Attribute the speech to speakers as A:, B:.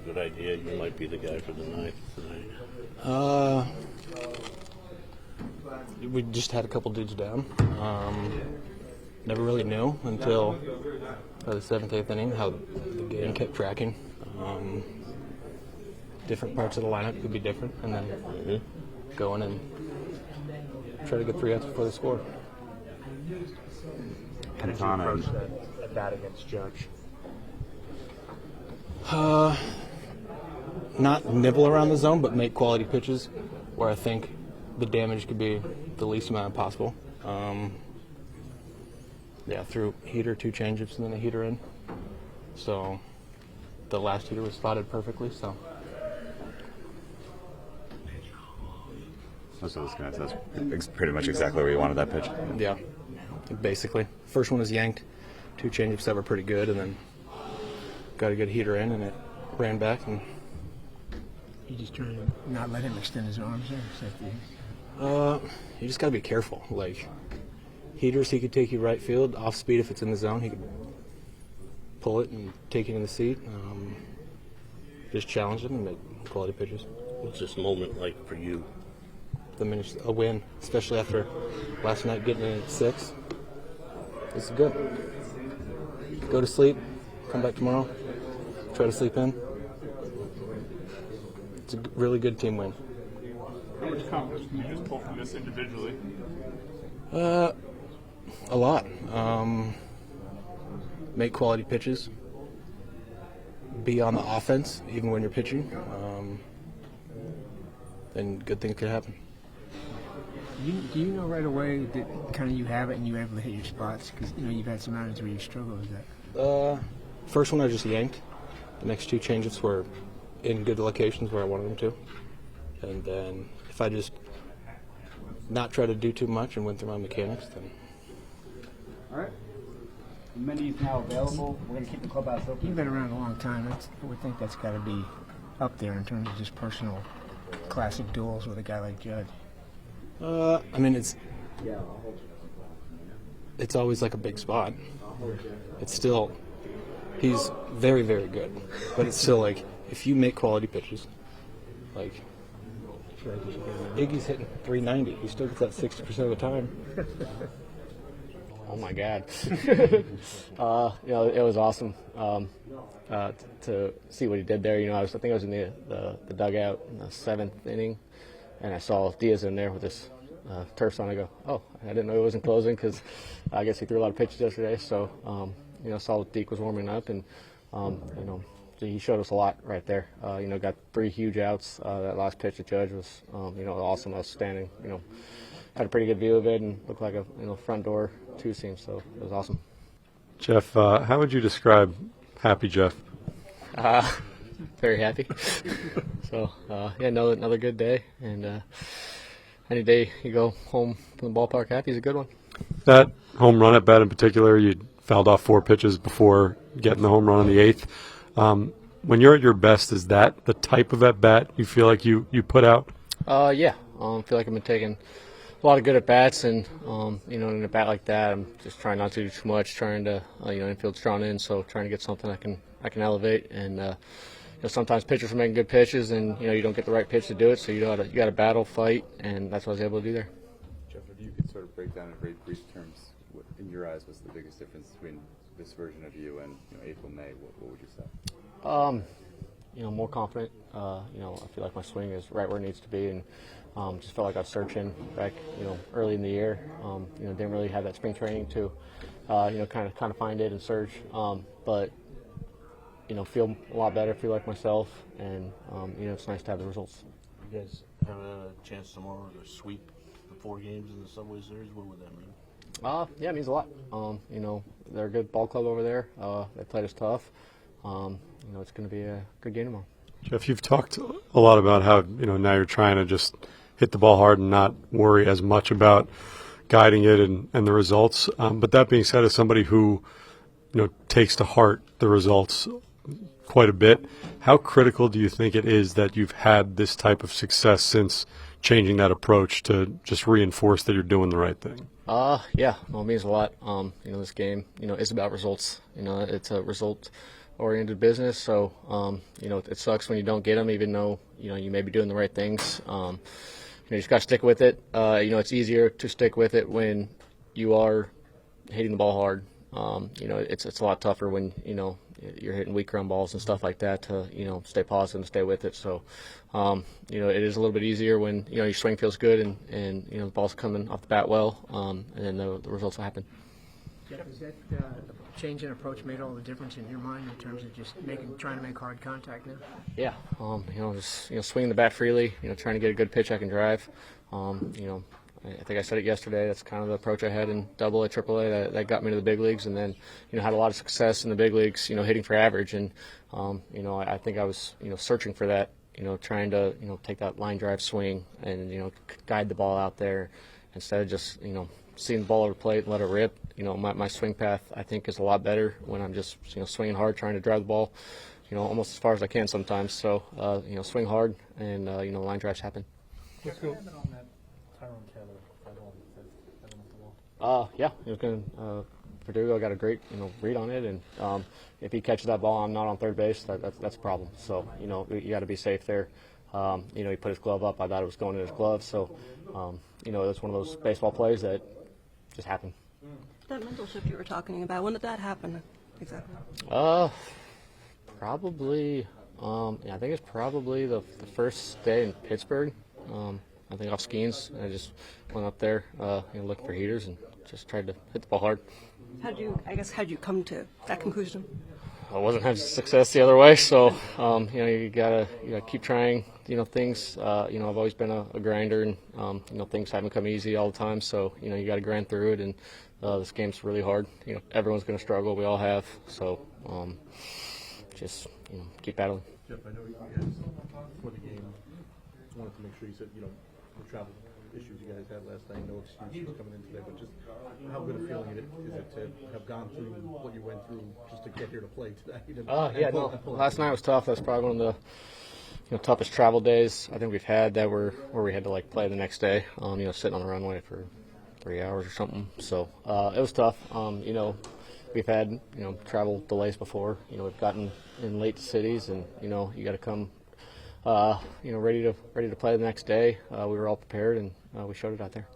A: good idea you might be the guy for the ninth tonight?
B: We just had a couple dudes down. Never really knew until the 7th, 8th inning how the game kept tracking. Different parts of the lineup could be different, and then go in and try to get 3 outs before the score.
C: How did you approach that bat against Judge?
B: Not nibble around the zone, but make quality pitches where I think the damage could be the least amount possible. Through heater, 2 changeups, and then a heater in. So the last heater was spotted perfectly. So
D: That's what I was going to say. That's pretty much exactly where you wanted that pitch.
B: yeah, basically. First one was yanked, 2 changeups that were pretty good, and then got a good heater in, and it ran back. And
E: You just trying to not let him extend his arms there?
B: you just got to be careful. Like heaters, he could take you right field, off speed if it's in the zone. He could pull it and take it in the seat. Just challenge him and make quality pitches.
A: What's this moment like for you?
B: Diminish a win, especially after last night getting in at 6. This is good. Go to sleep, come back tomorrow, try to sleep in. It's a really good team win.
F: How much confidence can you just pull from this individually?
B: A lot. Make quality pitches. Be on the offense even when you're pitching. And good things could happen.
E: Do you know right away that kind of you have it and you're able to hit your spots? Because you've had some outings where you struggle with that.
B: First one I just yanked. The next 2 changeups were in good locations where I wanted them to. And then if I just not try to do too much and went through my mechanics, then.
C: All right. Many now available. We're going to keep the clubhouse open.
E: You've been around a long time. I would think that's got to be up there in terms of just personal classic duels with a guy like Judge.
B: It's always like a big spot. It's still, he's very, very good. But it's still like, if you make quality pitches, like, Iggy's hitting 390. He still gets that 60% of the time.
G: Oh my God! It was awesome to see what he did there. I think I was in the dugout in the 7th inning, and I saw Diaz in there with this turf on. I go, oh, I didn't know he wasn't closing because I guess he threw a lot of pitches yesterday. So saw Deke was warming up, and he showed us a lot right there. Got 3 huge outs. That last pitch to Judge was awesome, outstanding. Had a pretty good view of it and looked like a front door 2-seam, so it was awesome.
F: Jeff, how would you describe Happy Jeff?
G: Very happy. So another good day, and any day you go home from the ballpark happy is a good one.
F: That home run at bat in particular, you fouled off 4 pitches before getting the home run on the 8th. When you're at your best, is that the type of at bat you feel like you put out?
G: Yeah. I feel like I've been taking a lot of good at bats, and in a bat like that, I'm just trying not to do too much, trying to infield's drawn in, so trying to get something I can elevate, and sometimes pitchers are making good pitches, and you don't get the right pitch to do it, so you got to battle, fight, and that's what I was able to do there.
D: Jeff, if you could sort of break down in very brief terms, what in your eyes was the biggest difference between this version of you and April, May, what would you say?
G: More confident. I feel like my swing is right where it needs to be, and just felt like I was searching back, early in the year. Didn't really have that spring training to, kind of find it and search. But feel a lot better. Feel like myself, and it's nice to have the results.
A: You guys have a chance tomorrow to sweep the 4 games in the Subway Series. What would that mean?
G: Yeah, it means a lot. They're a good ball club over there. They played us tough. It's going to be a good game tomorrow.
F: Jeff, you've talked a lot about how now you're trying to just hit the ball hard and not worry as much about guiding it and the results. But that being said, as somebody who takes to heart the results quite a bit, how critical do you think it is that you've had this type of success since changing that approach to just reinforce that you're doing the right thing?
G: Yeah, well, it means a lot. This game, is about results. It's a result oriented business, so it sucks when you don't get them, even though you may be doing the right things. You just got to stick with it. It's easier to stick with it when you are hitting the ball hard. It's a lot tougher when you're hitting weak ground balls and stuff like that to stay positive and stay with it. So it is a little bit easier when your swing feels good and the ball's coming off the bat well, and then the results will happen.
E: Is that change in approach made all the difference in your mind in terms of just trying to make hard contact now?
G: Yeah, just swinging the bat freely, trying to get a good pitch I can drive. I think I said it yesterday. That's kind of the approach I had in Double A, Triple A. That got me to the big leagues, and then had a lot of success in the big leagues. Hitting for average, and I think I was searching for that. Trying to take that line drive swing and guide the ball out there instead of just seeing the ball over the plate and let it rip. My swing path I think is a lot better when I'm just swinging hard, trying to drive the ball almost as far as I can sometimes. So swing hard and line drives happen.
A: What's going on that Tyrone Taylor?
G: Yeah, it was going. Verdugo got a great read on it, and if he catches that ball, I'm not on third base. That's a problem. So you got to be safe there. He put his glove up. I thought it was going in his glove. So that's one of those baseball plays that just happened.
H: That mental shift you were talking about, when did that happen exactly?
G: Probably. I think it's probably the first day in Pittsburgh. I think off Skeens. I just went up there, looking for heaters and just tried to hit the ball hard.
H: How'd you come to that conclusion?
G: I wasn't having success the other way, so you gotta keep trying. Things. I've always been a grinder, and things haven't come easy all the time. So you got to grind through it, and this game's really hard. Everyone's going to struggle. We all have. So just keep battling.
A: Jeff, I know you guys before the game wanted to make sure you said the travel issues you guys had last night, no excuses coming in today, but just how good a feeling is it to have gone through what you went through just to get here to play today?
G: Last night was tough. That's probably one of the toughest travel days I think we've had. Where we had to play the next day. Sitting on the runway for 3 hours or something. So it was tough. We've had travel delays before. We've gotten in late to cities, and you got to come ready to play the next day. We were all prepared, and we showed it out there.